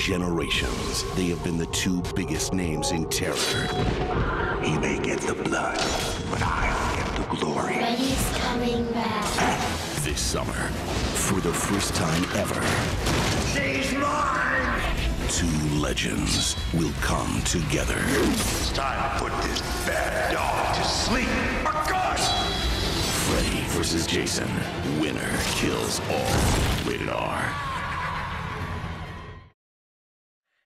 generations, they have been the two biggest names in terror. He may get the blood, but I'll get the glory. Freddy's coming back. This summer, for the first time ever, She's mine! two legends will come together. It's time to put this bad dog to sleep. Freddy vs. Jason. Winner kills all. Rated R.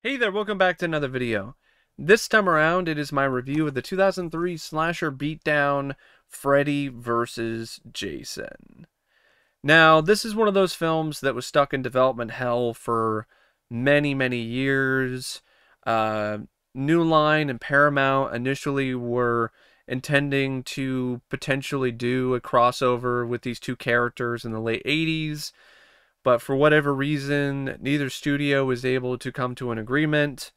Hey there, welcome back to another video. This time around, it is my review of the 2003 slasher beatdown Freddy vs. Jason. Now, this is one of those films that was stuck in development hell for many years. New Line and Paramount initially were intending to potentially do a crossover with these two characters in the late 80s, but for whatever reason, neither studio was able to come to an agreement.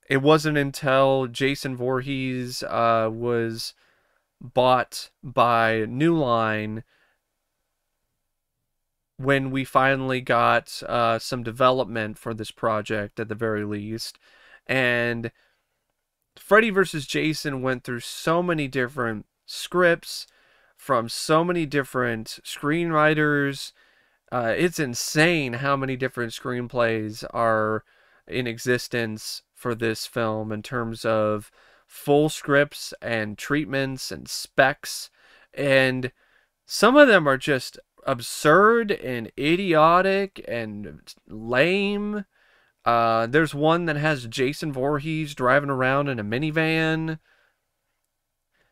It wasn't until Jason Voorhees was bought by New Line when we finally got some development for this project, at the very least. And Freddy vs. Jason went through so many different scripts from so many different screenwriters. It's insane how many different screenplays are in existence for this film in terms of full scripts and treatments and specs. And some of them are just absurd and idiotic and lame. There's one that has Jason Voorhees driving around in a minivan.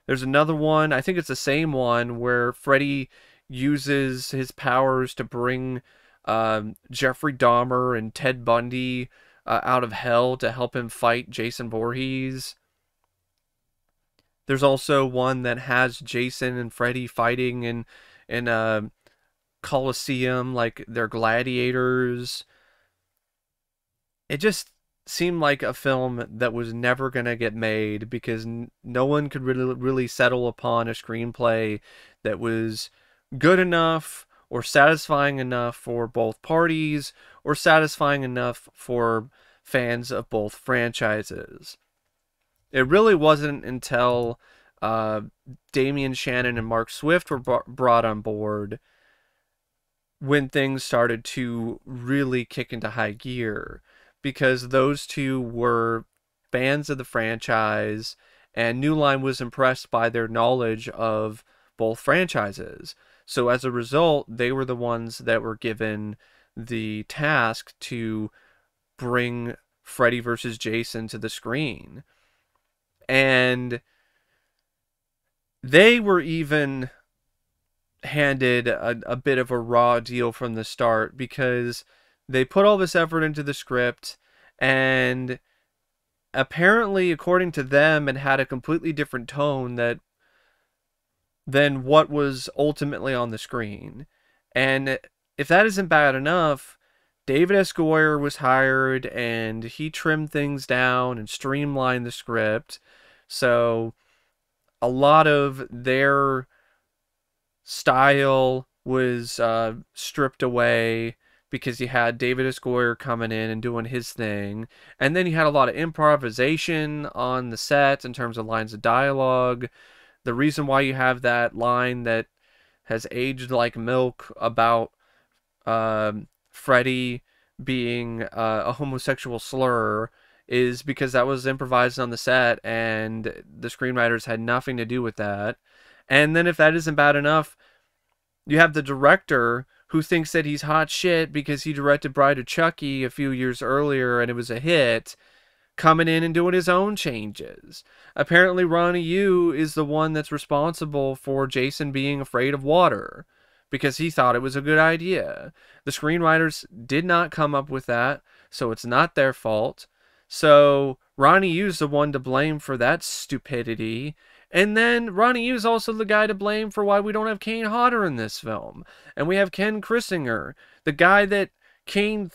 There's another one, I think it's the same one, where Freddy uses his powers to bring Jeffrey Dahmer and Ted Bundy out of hell to help him fight Jason Voorhees. There's also one that has Jason and Freddy fighting in a Coliseum like they're gladiators. It just seemed like a film that was never going to get made because no one could really settle upon a screenplay that was good enough or satisfying enough for both parties or satisfying enough for fans of both franchises. It really wasn't until Damian Shannon and Mark Swift were brought on board when things started to really kick into high gear, because those two were fans of the franchise, and New Line was impressed by their knowledge of both franchises. So as a result, they were the ones that were given the task to bring Freddy vs. Jason to the screen. And they were even handed a bit of a raw deal from the start, because they put all this effort into the script, and apparently, according to them, it had a completely different tone than what was ultimately on the screen. And if that isn't bad enough, David S. Goyer was hired, and he trimmed things down and streamlined the script. So a lot of their style was stripped away, because you had David S. Goyer coming in and doing his thing. And then you had a lot of improvisation on the set in terms of lines of dialogue. The reason why you have that line that has aged like milk about Freddy being a homosexual slur is because that was improvised on the set, and the screenwriters had nothing to do with that. And then if that isn't bad enough, you have the director who thinks that he's hot shit because he directed Bride of Chucky a few years earlier and it was a hit, coming in and doing his own changes. Apparently Ronny Yu is the one that's responsible for Jason being afraid of water, because he thought it was a good idea. The screenwriters did not come up with that, so it's not their fault. So Ronny Yu's the one to blame for that stupidity. And then Ronny Yu is also the guy to blame for why we don't have Kane Hodder in this film. And we have Ken Kirzinger, the guy that Kane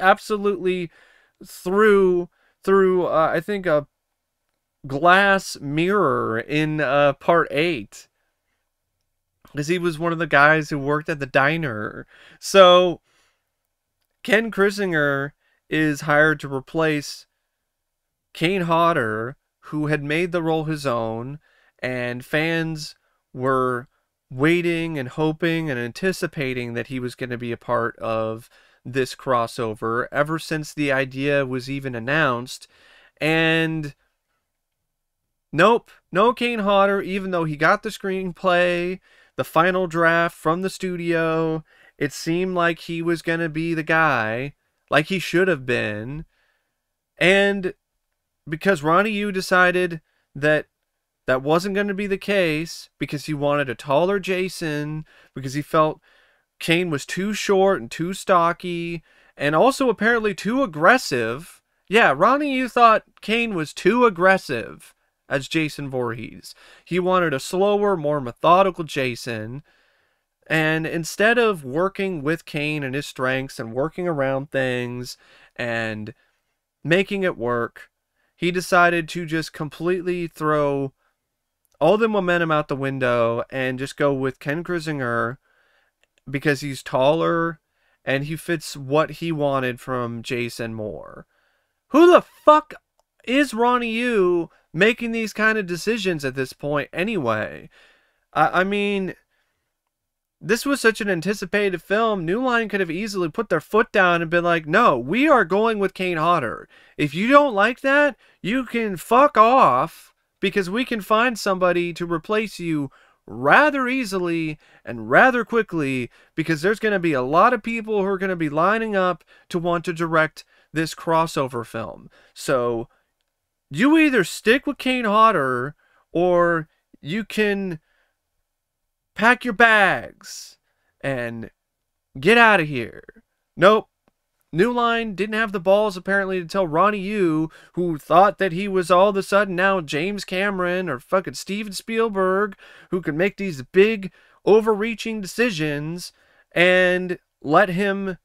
absolutely threw through, I think, a glass mirror in part 8. Because he was one of the guys who worked at the diner. So Ken Kirzinger is hired to replace Kane Hodder, who had made the role his own, and fans were waiting and hoping and anticipating that he was going to be a part of this crossover ever since the idea was even announced. And nope, no Kane Hodder, even though he got the screenplay, the final draft from the studio. It seemed like he was going to be the guy, like he should have been. And because Ronny Yu decided that that wasn't going to be the case, because he wanted a taller Jason, because he felt Kane was too short and too stocky, and also apparently too aggressive. Yeah, Ronny Yu thought Kane was too aggressive as Jason Voorhees. He wanted a slower, more methodical Jason. And instead of working with Kane and his strengths and working around things and making it work, he decided to just completely throw all the momentum out the window and just go with Ken Kirzinger because he's taller and he fits what he wanted from Jason more. Who the fuck is Ronny Yu making these kind of decisions at this point anyway? I mean, this was such an anticipated film. New Line could have easily put their foot down and been like, no, we are going with Kane Hodder. If you don't like that, you can fuck off, because we can find somebody to replace you rather easily and rather quickly, because there's going to be a lot of people who are going to be lining up to want to direct this crossover film. So you either stick with Kane Hodder or you can pack your bags and get out of here. Nope. New Line didn't have the balls apparently to tell Ronny Yu, who thought that he was all of a sudden now James Cameron or fucking Steven Spielberg, who could make these big overreaching decisions, and let him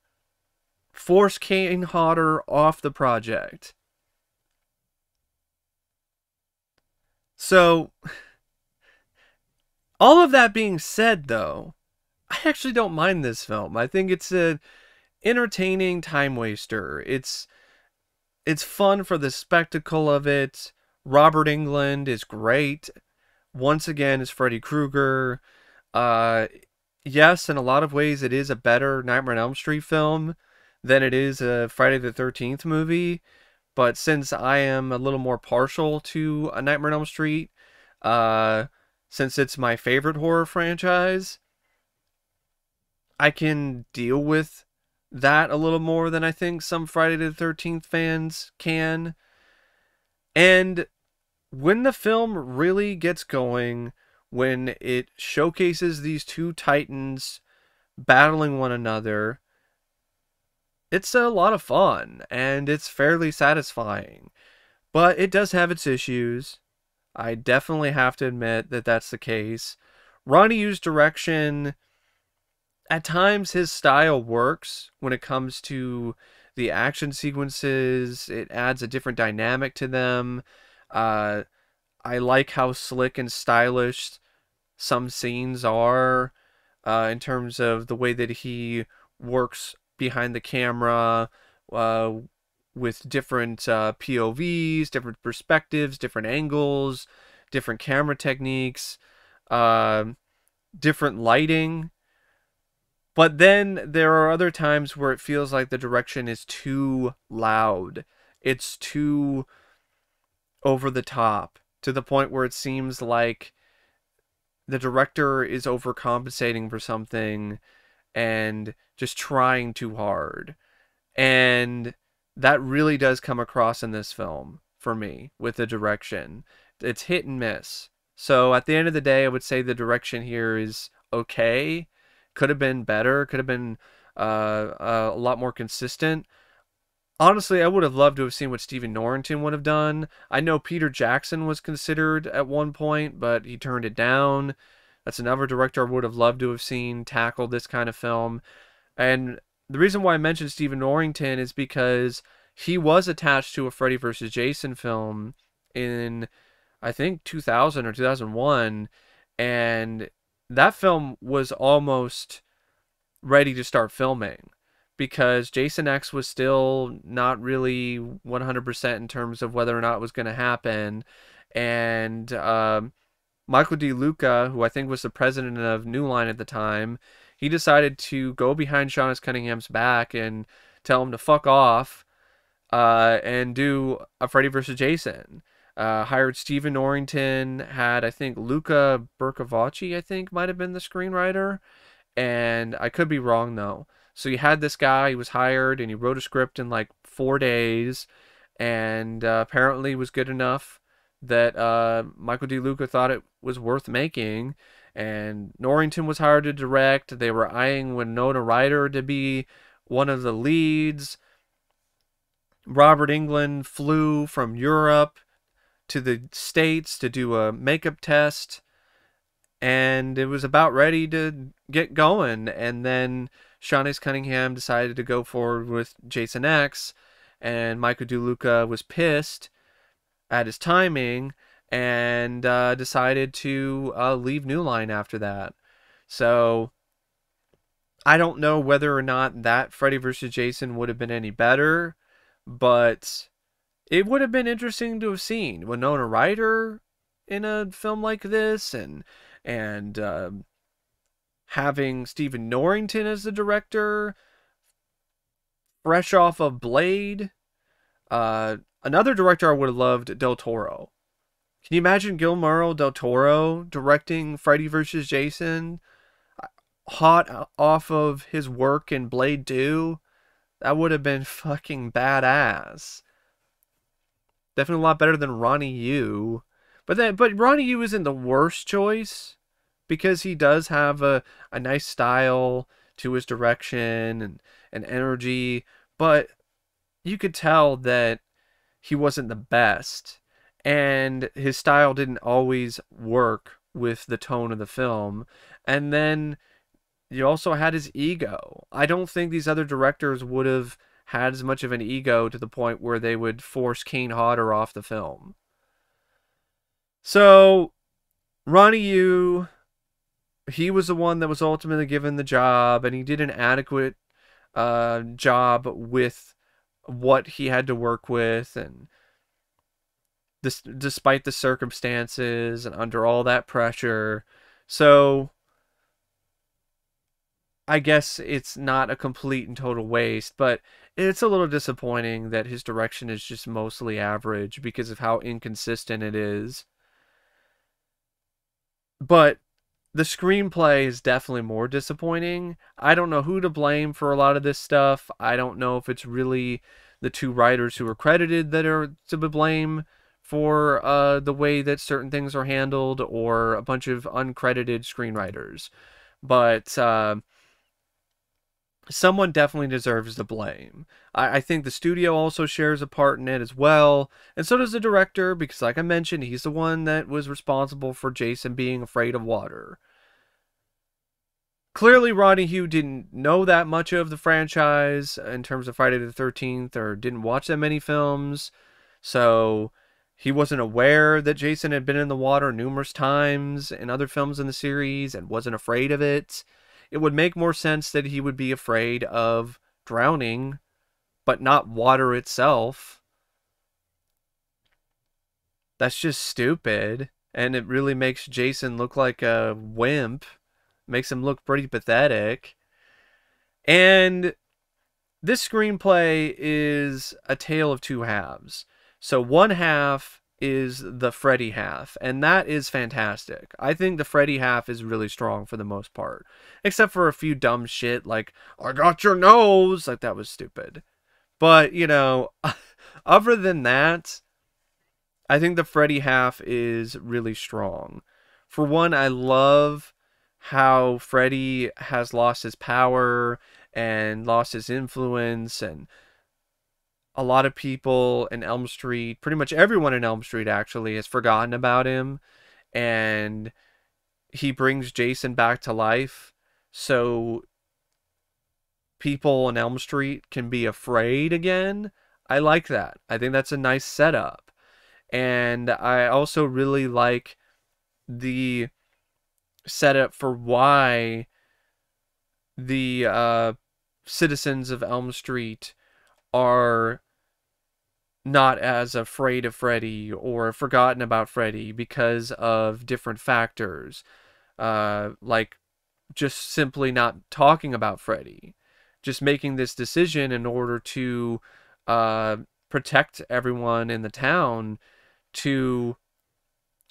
force Kane Hodder off the project. So, all of that being said, though, I actually don't mind this film. I think it's an entertaining time waster. It's fun for the spectacle of it. Robert Englund is great. Once again, as Freddy Krueger. Yes, in a lot of ways, it is a better Nightmare on Elm Street film than it is a Friday the 13th movie. But since I am a little more partial to a Nightmare on Elm Street, since it's my favorite horror franchise, I can deal with that a little more than I think some Friday the 13th fans can. And when the film really gets going, when it showcases these two titans battling one another, it's a lot of fun and it's fairly satisfying. But it does have its issues. I definitely have to admit that that's the case. Ronny Yu's direction, at times his style works when it comes to the action sequences. It adds a different dynamic to them. I like how slick and stylish some scenes are in terms of the way that he works behind the camera with different POVs, different perspectives, different angles, different camera techniques, different lighting. But then there are other times where it feels like the direction is too loud. It's too over the top, to the point where it seems like the director is overcompensating for something and just trying too hard. And that really does come across in this film for me with the direction. It's hit and miss. So at the end of the day, I would say the direction here is okay. Could have been better. Could have been a lot more consistent. Honestly, I would have loved to have seen what Stephen Norrington would have done. I know Peter Jackson was considered at one point, but he turned it down. That's another director I would have loved to have seen tackle this kind of film. And the reason why I mentioned Stephen Norrington is because he was attached to a Freddy vs. Jason film in, I think, 2000 or 2001. And that film was almost ready to start filming. because Jason X was still not really 100% in terms of whether or not it was going to happen. And Michael D. Luca, who I think was the president of New Line at the time, he decided to go behind Sean S. Cunningham's back and tell him to fuck off and do a Freddy vs. Jason. Hired Stephen Norrington, had, I think, Luca Bercovacci, I think, might have been the screenwriter. And I could be wrong, though. So you had this guy, he was hired, and he wrote a script in like 4 days, and apparently was good enough that Michael D. Luca thought it was worth making, and Norrington was hired to direct. They were eyeing Winona Ryder to be one of the leads. Robert Englund flew from Europe to the States to do a makeup test, and it was about ready to get going. And then Sean S. Cunningham decided to go forward with Jason X, and Michael DeLuca was pissed at his timing and decided to leave New Line after that. So I don't know whether or not that Freddy vs. Jason would have been any better, but it would have been interesting to have seen Winona Ryder in a film like this, and having Stephen Norrington as the director, fresh off of Blade. Another director I would have loved, Del Toro. Can you imagine Guillermo del Toro directing Freddy vs. Jason, hot off of his work in Blade 2? That would have been fucking badass. Definitely a lot better than Ronny Yu. But Ronny Yu isn't the worst choice, because he does have a nice style to his direction and energy, but you could tell that he wasn't the best, and his style didn't always work with the tone of the film. And then you also had his ego. I don't think these other directors would have had as much of an ego to the point where they would force Kane Hodder off the film. So Ronny Yu, he was the one that was ultimately given the job, and he did an adequate job with what he had to work with, and this, despite the circumstances and under all that pressure. So I guess it's not a complete and total waste, but it's a little disappointing that his direction is just mostly average because of how inconsistent it is. But the screenplay is definitely more disappointing. I don't know who to blame for a lot of this stuff. I don't know if it's really the two writers who are credited that are to be blamed for the way that certain things are handled, or a bunch of uncredited screenwriters. But someone definitely deserves the blame. I think the studio also shares a part in it as well, and so does the director, because like I mentioned, he's the one that was responsible for Jason being afraid of water. Clearly, Ronny Yu didn't know that much of the franchise in terms of Friday the 13th, or didn't watch that many films, so he wasn't aware that Jason had been in the water numerous times in other films in the series and wasn't afraid of it. It would make more sense that he would be afraid of drowning, but not water itself. That's just stupid, and it really makes Jason look like a wimp. Makes him look pretty pathetic. And this screenplay is a tale of two halves. So one half is the Freddy half, and that is fantastic. I think the Freddy half is really strong for the most part, except for a few dumb shit like, I got your nose, like that was stupid. But, you know, other than that, I think the Freddy half is really strong. For one, I love how Freddy has lost his power and lost his influence, and a lot of people in Elm Street, pretty much everyone in Elm Street actually, has forgotten about him, and he brings Jason back to life so people in Elm Street can be afraid again. I like that. I think that's a nice setup. And I also really like the setup for why the citizens of Elm Street are not as afraid of Freddy or forgotten about Freddy because of different factors, like just simply not talking about Freddy, just making this decision in order to protect everyone in the town, to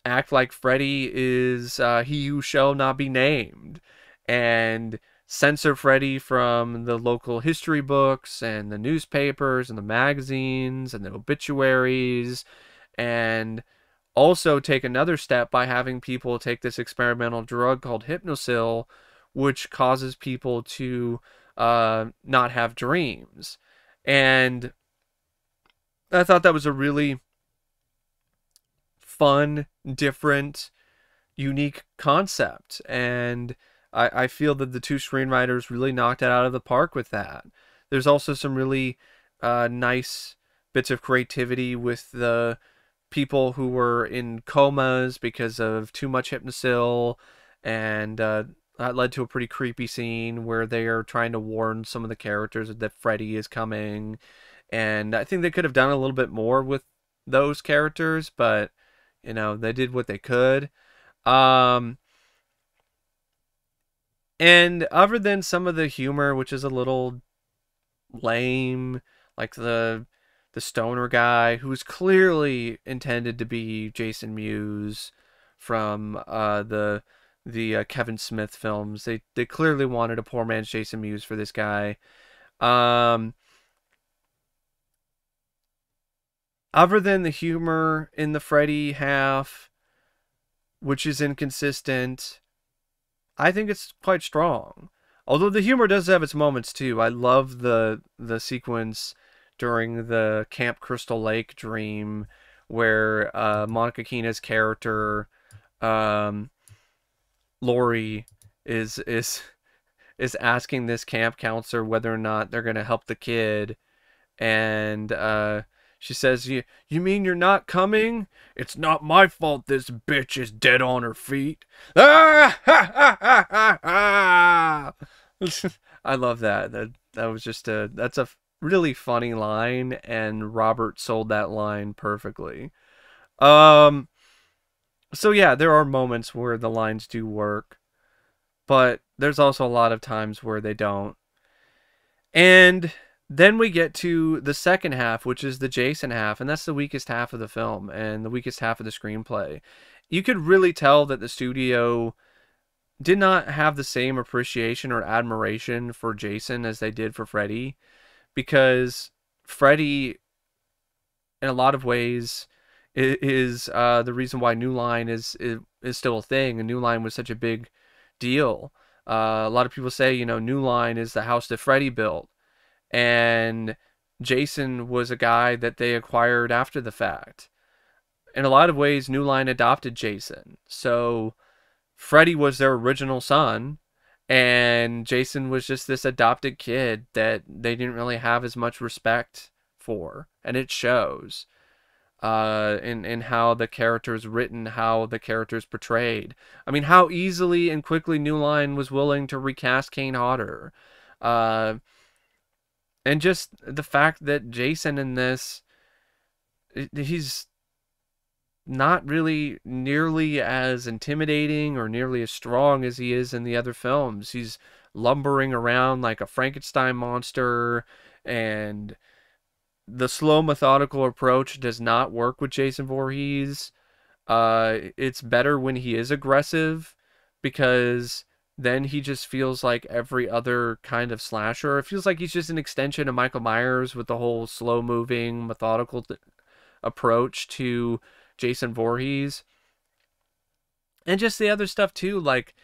act like Freddy is he who shall not be named, and censor Freddy from the local history books and the newspapers and the magazines and the obituaries, and also take another step by having people take this experimental drug called Hypnosil, which causes people to not have dreams. And I thought that was a really fun, different, unique concept, and I feel that the two screenwriters really knocked it out of the park with that. There's also some really nice bits of creativity with the people who were in comas because of too much Hypnosil, and that led to a pretty creepy scene where they are trying to warn some of the characters that Freddy is coming, and I think they could have done a little bit more with those characters, but you know, they did what they could. And other than some of the humor, which is a little lame, like the stoner guy who's clearly intended to be Jason Mewes from the Kevin Smith films. They clearly wanted a poor man's Jason Mewes for this guy. Other than the humor in the Freddy half, which is inconsistent, I think it's quite strong. Although the humor does have its moments too. I love the sequence during the Camp Crystal Lake dream where Monica Keena's character, Lori, is asking this camp counselor whether or not they're going to help the kid, and she says, you mean you're not coming? It's not my fault this bitch is dead on her feet. Ah! Ha, ha, ha, ha, ha. I love that. That was just that's a really funny line, and Robert sold that line perfectly. So yeah, there are moments where the lines do work, but there's also a lot of times where they don't. And then we get to the second half, which is the Jason half, and that's the weakest half of the film and the weakest half of the screenplay. You could really tell that the studio did not have the same appreciation or admiration for Jason as they did for Freddy, because Freddy, in a lot of ways, is the reason why New Line is still a thing, and New Line was such a big deal. A lot of people say, you know, New Line is the house that Freddy built. And Jason was a guy that they acquired after the fact. In a lot of ways, New Line adopted Jason. So Freddy was their original son, and Jason was just this adopted kid that they didn't really have as much respect for. And it shows in how the character's written, how the character's portrayed. I mean, how easily and quickly New Line was willing to recast Kane Hodder. And just the fact that Jason in this, he's not really nearly as intimidating or nearly as strong as he is in the other films. He's lumbering around like a Frankenstein monster, and the slow, methodical approach does not work with Jason Voorhees. It's better when he is aggressive, because then he just feels like every other kind of slasher. It feels like he's just an extension of Michael Myers with the whole slow-moving, methodical approach to Jason Voorhees. And just the other stuff, too, like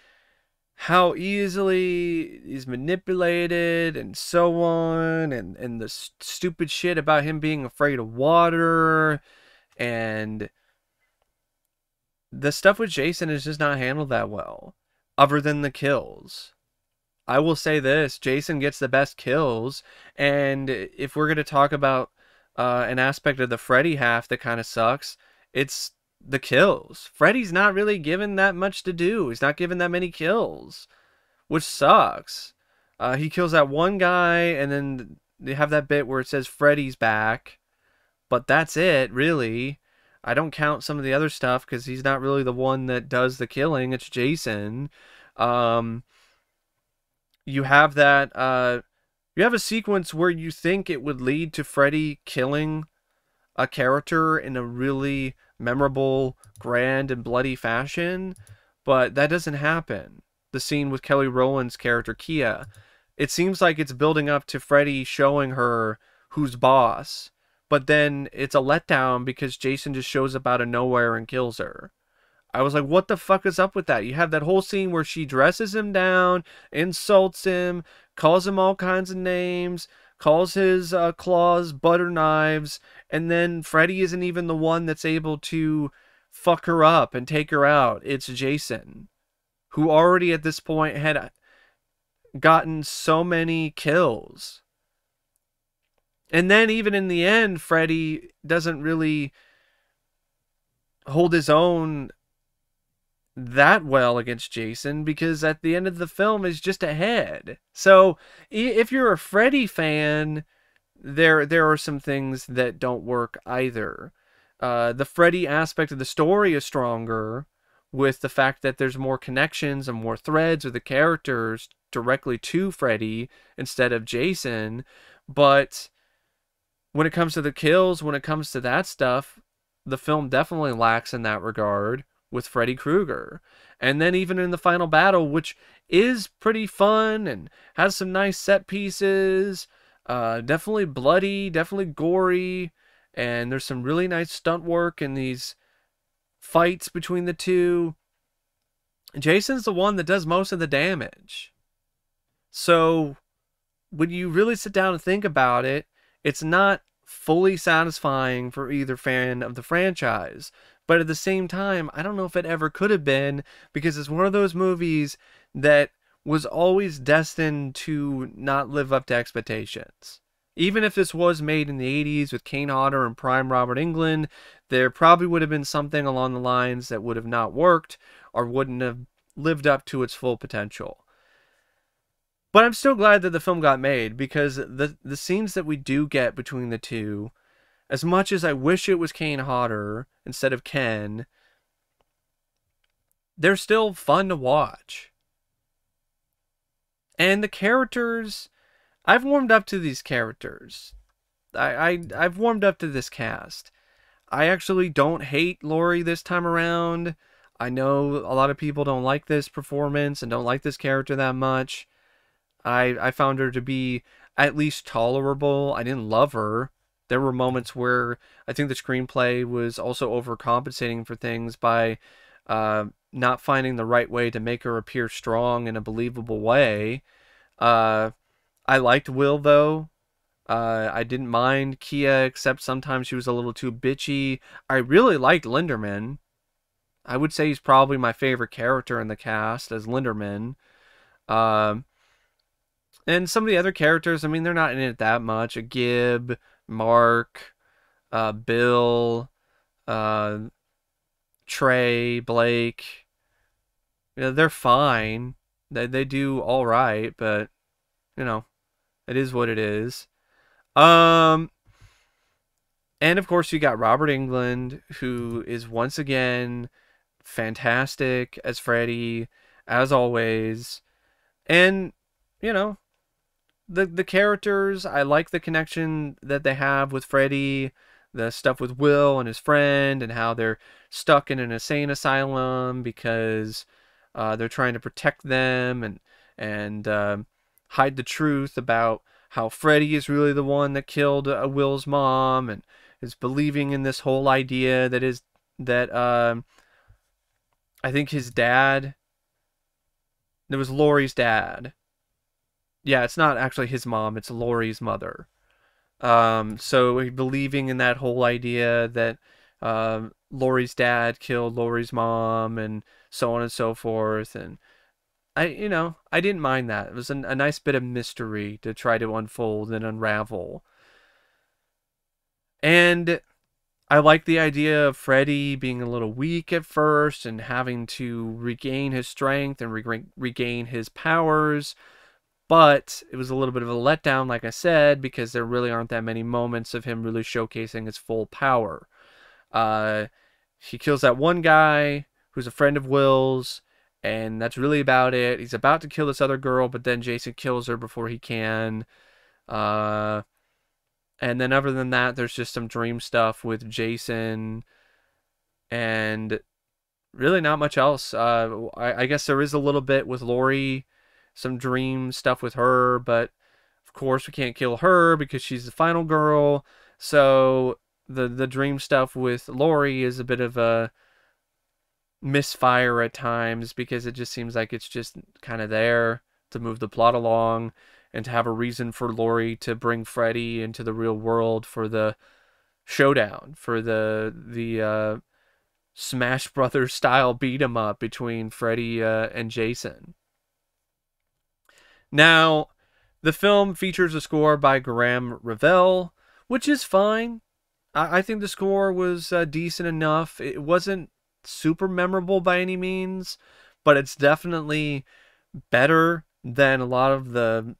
how easily he's manipulated and so on, and the stupid shit about him being afraid of water, and the stuff with Jason is just not handled that well. Other than the kills. I will say this, Jason gets the best kills, and if we're going to talk about an aspect of the Freddy half that kind of sucks, it's the kills. Freddy's not really given that much to do. He's not given that many kills, which sucks. He kills that one guy, and then they have that bit where it says Freddy's back, but that's it, really. I don't count some of the other stuff because he's not really the one that does the killing. It's Jason. You have that. You have a sequence where you think it would lead to Freddy killing a character in a really memorable, grand, and bloody fashion, but that doesn't happen. The scene with Kelly Rowland's character, Keena, it seems like it's building up to Freddy showing her who's boss, but then it's a letdown because Jason just shows up out of nowhere and kills her. I was like, what the fuck is up with that? You have that whole scene where she dresses him down, insults him, calls him all kinds of names, calls his claws butter knives, and then Freddy isn't even the one that's able to fuck her up and take her out. It's Jason, who already at this point had gotten so many kills. And then even in the end, Freddy doesn't really hold his own that well against Jason, because at the end of the film is just ahead. So if you're a Freddy fan, there are some things that don't work either. The Freddy aspect of the story is stronger, with the fact that there's more connections and more threads with the characters directly to Freddy instead of Jason. But when it comes to the kills, when it comes to that stuff, the film definitely lacks in that regard with Freddy Krueger. And then even in the final battle, which is pretty fun and has some nice set pieces, definitely bloody, definitely gory, and there's some really nice stunt work in these fights between the two, Jason's the one that does most of the damage. So when you really sit down and think about it, it's not fully satisfying for either fan of the franchise. But at the same time, I don't know if it ever could have been, because it's one of those movies that was always destined to not live up to expectations. Even if this was made in the 80s with Kane Hodder and prime Robert Englund, there probably would have been something along the lines that would have not worked or wouldn't have lived up to its full potential. But I'm still glad that the film got made, because the scenes that we do get between the two, as much as I wish it was Kane Hodder instead of Ken, they're still fun to watch. And the characters, I've warmed up to these characters. I've warmed up to this cast. I actually don't hate Laurie this time around. I know a lot of people don't like this performance and don't like this character that much. I found her to be at least tolerable. I didn't love her. There were moments where I think the screenplay was also overcompensating for things by not finding the right way to make her appear strong in a believable way. I liked Will, though. I didn't mind Kia, except sometimes she was a little too bitchy. I really liked Linderman. I would say he's probably my favorite character in the cast as Linderman. And some of the other characters, I mean, they're not in it that much. Gibb, Mark, Bill, Trey, Blake. You know, they're fine. They do all right, but, you know, it is what it is. And of course you got Robert Englund, who is once again fantastic as Freddy, as always. And, you know, the characters, I like the connection that they have with Freddy, the stuff with Will and his friend, and how they're stuck in an insane asylum because they're trying to protect them and hide the truth about how Freddy is really the one that killed Will's mom, and is believing in this whole idea that I think his dad, it was Laurie's dad. Yeah, it's not actually his mom, it's Laurie's mother. So believing in that whole idea that Laurie's dad killed Laurie's mom, and so on and so forth. And I didn't mind that. It was a nice bit of mystery to try to unfold and unravel. And I like the idea of Freddy being a little weak at first and having to regain his strength and regain his powers. But it was a little bit of a letdown, like I said, because there really aren't that many moments of him really showcasing his full power. He kills that one guy who's a friend of Will's, and that's really about it. He's about to kill this other girl, but then Jason kills her before he can. And then other than that, there's just some dream stuff with Jason, and really not much else. I guess there is a little bit with Laurie, some dream stuff with her, but of course we can't kill her because she's the final girl. So the dream stuff with Laurie is a bit of a misfire at times because it just seems like it's just kind of there to move the plot along and to have a reason for Laurie to bring Freddy into the real world for the showdown, for the Smash Brothers style beat 'em up between Freddy and Jason. Now, the film features a score by Graham Revell, which is fine. I think the score was decent enough. It wasn't super memorable by any means, but it's definitely better than a lot of the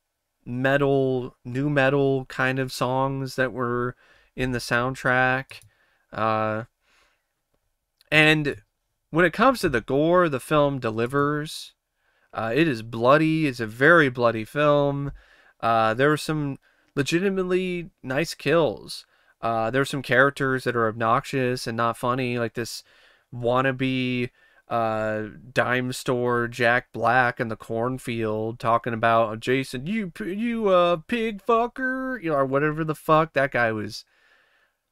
metal, new metal kind of songs that were in the soundtrack. And when it comes to the gore, the film delivers. It is bloody. It's a very bloody film. There were some legitimately nice kills. There are some characters that are obnoxious and not funny, like this wannabe dime store Jack Black in the cornfield talking about Jason, you pig fucker, or whatever the fuck. That guy was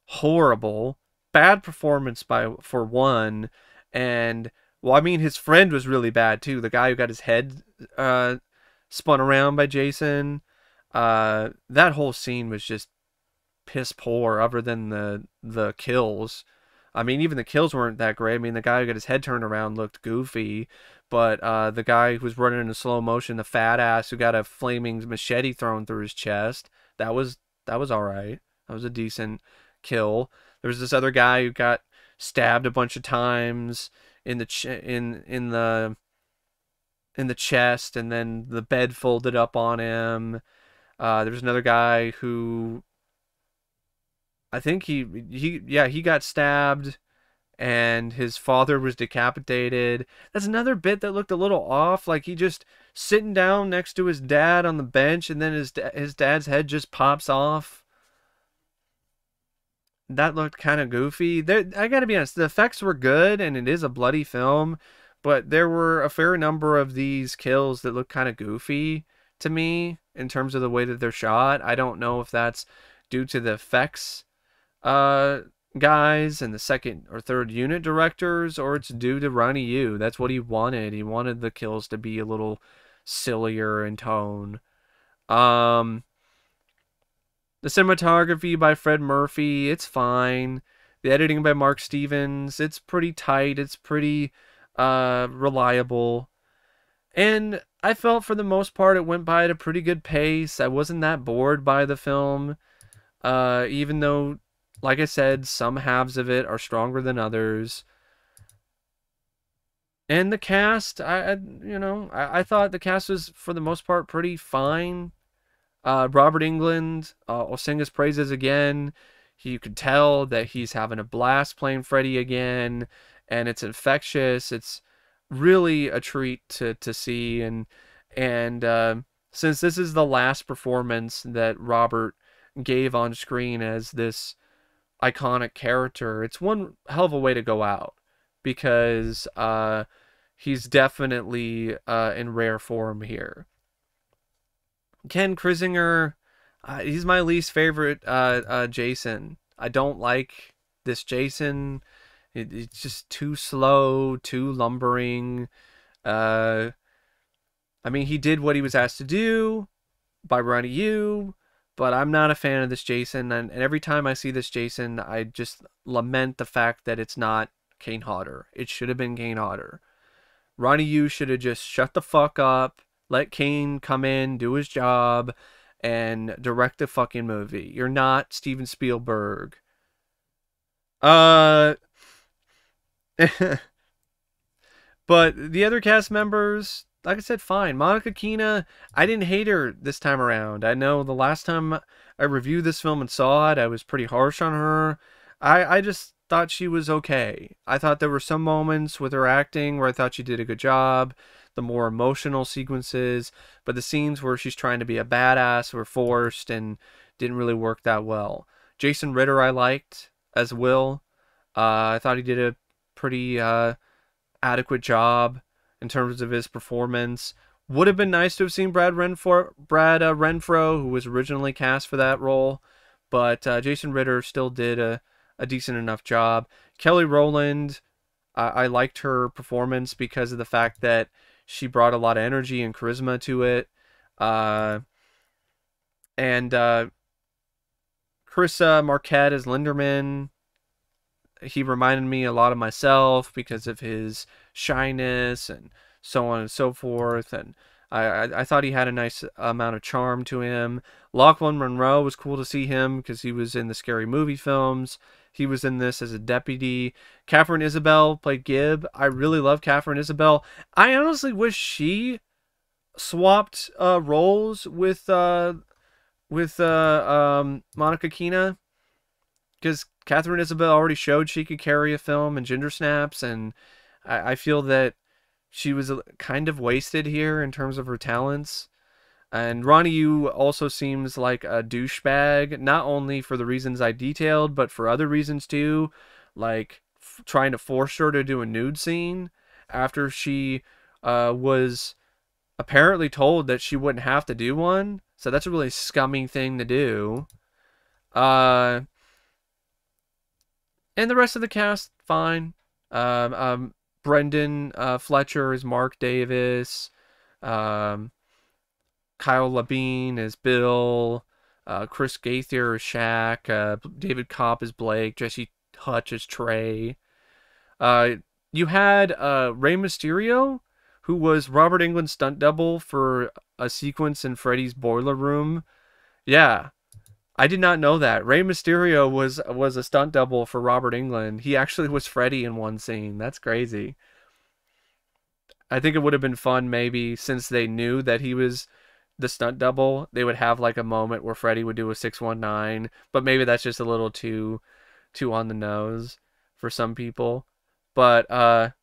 horrible. Bad performance for one, and well, I mean, his friend was really bad too. The guy who got his head spun around by Jason. That whole scene was just piss poor, other than the kills. I mean, even the kills weren't that great. I mean, the guy who got his head turned around looked goofy, but the guy who was running in slow motion, the fat ass who got a flaming machete thrown through his chest, that was all right. That was a decent kill. There was this other guy who got stabbed a bunch of times in the chest, and then the bed folded up on him. There was another guy who, I think he got stabbed, and his father was decapitated. That's another bit that looked a little off, like he just sitting down next to his dad on the bench, and then his dad's head just pops off. That looked kind of goofy. I gotta be honest, the effects were good, and it is a bloody film, but there were a fair number of these kills that look kind of goofy to me in terms of the way that they're shot. I don't know if that's due to the effects guys and the second or third unit directors, or it's due to Ronny Yu. That's what he wanted. He wanted the kills to be a little sillier in tone. The cinematography by Fred Murphy, it's fine. The editing by Mark Stevens, it's pretty tight. It's pretty reliable. And I felt for the most part it went by at a pretty good pace. I wasn't that bored by the film. Even though, like I said, some halves of it are stronger than others. And the cast, I thought the cast was for the most part pretty fine. Robert Englund, will sing his praises again. You could tell that he's having a blast playing Freddy again, and it's infectious. It's really a treat to see, and since this is the last performance that Robert gave on screen as this iconic character, it's one hell of a way to go out, because he's definitely in rare form here. Ken Kirzinger, he's my least favorite Jason. I don't like this Jason. It's just too slow, too lumbering. I mean, he did what he was asked to do by Ronny Yu, but I'm not a fan of this Jason. And every time I see this Jason, I just lament the fact that it's not Kane Hodder. It should have been Kane Hodder. Ronny Yu should have just shut the fuck up, let Kane come in, do his job, and direct the fucking movie. You're not Steven Spielberg. But the other cast members, like I said, fine. Monica Keena, I didn't hate her this time around. I know the last time I reviewed this film and saw it, I was pretty harsh on her. I just thought she was okay. I thought there were some moments with her acting where I thought she did a good job, the more emotional sequences, but the scenes where she's trying to be a badass were forced and didn't really work that well. Jason Ritter I liked as Will. I thought he did a pretty adequate job in terms of his performance. Would have been nice to have seen Brad Renfro, who was originally cast for that role, but Jason Ritter still did a decent enough job. Kelly Rowland, I liked her performance because of the fact that she brought a lot of energy and charisma to it. And Chris Marquette as Linderman, he reminded me a lot of myself because of his shyness and so on and so forth. And I thought he had a nice amount of charm to him. Lochlyn Munro was cool to see him because he was in the Scary Movie films. He was in this as a deputy. Katharine Isabelle played Gib. I really love Katharine Isabelle. I honestly wish she swapped roles with Monica Keena, because Katharine Isabelle already showed she could carry a film in Ginger Snaps, and I feel that she was kind of wasted here in terms of her talents. And Ronny Yu also seems like a douchebag, not only for the reasons I detailed, but for other reasons too, like trying to force her to do a nude scene after she was apparently told that she wouldn't have to do one. So that's a really scummy thing to do. And the rest of the cast, fine. Brendan Fletcher is Mark Davis. Kyle Labine is Bill. Chris Gaither is Shaq. David Kopp is Blake. Jesse Hutch is Trey. You had Rey Mysterio, who was Robert Englund's stunt double for a sequence in Freddy's boiler room. Yeah, I did not know that. Rey Mysterio was a stunt double for Robert Englund. He actually was Freddy in one scene. That's crazy. I think it would have been fun, maybe, since they knew that he was the stunt double, they would have like a moment where Freddy would do a 619, but maybe that's just a little too on the nose for some people. But for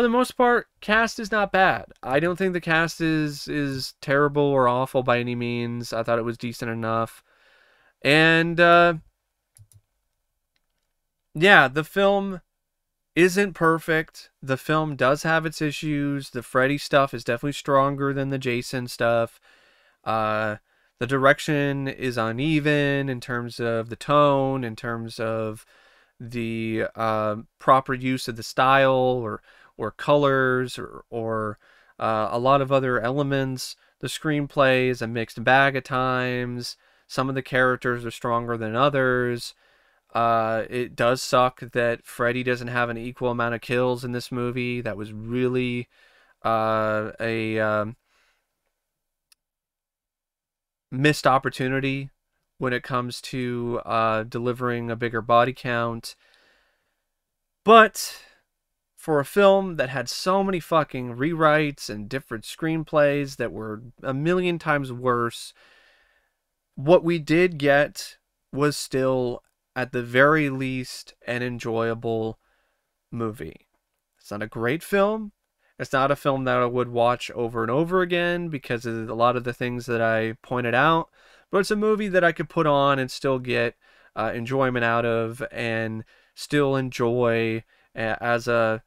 the most part, cast is not bad. I don't think the cast is terrible or awful by any means. I thought it was decent enough. And yeah, the film isn't perfect. The film does have its issues. The Freddy stuff is definitely stronger than the Jason stuff. The direction is uneven in terms of the tone, in terms of the proper use of the style or colors or a lot of other elements. The screenplay is a mixed bag at times. Some of the characters are stronger than others. It does suck that Freddy doesn't have an equal amount of kills in this movie. That was really a missed opportunity when it comes to delivering a bigger body count. But for a film that had so many fucking rewrites and different screenplays that were a million times worse, what we did get was still, at the very least, an enjoyable movie. It's not a great film. It's not a film that I would watch over and over again because of a lot of the things that I pointed out. But it's a movie that I could put on and still get enjoyment out of, and still enjoy as a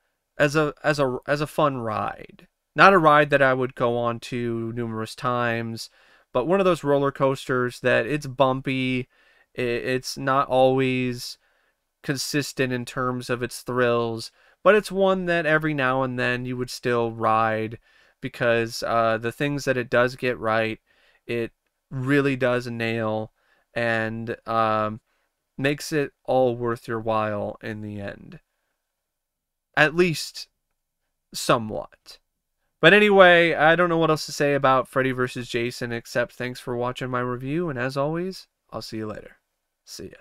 fun ride. Not a ride that I would go on to numerous times, but one of those roller coasters that it's bumpy. It's not always consistent in terms of its thrills, but it's one that every now and then you would still ride because the things that it does get right, it really does nail, and makes it all worth your while in the end. At least somewhat. But anyway, I don't know what else to say about Freddy vs. Jason except thanks for watching my review, and as always, I'll see you later. See ya.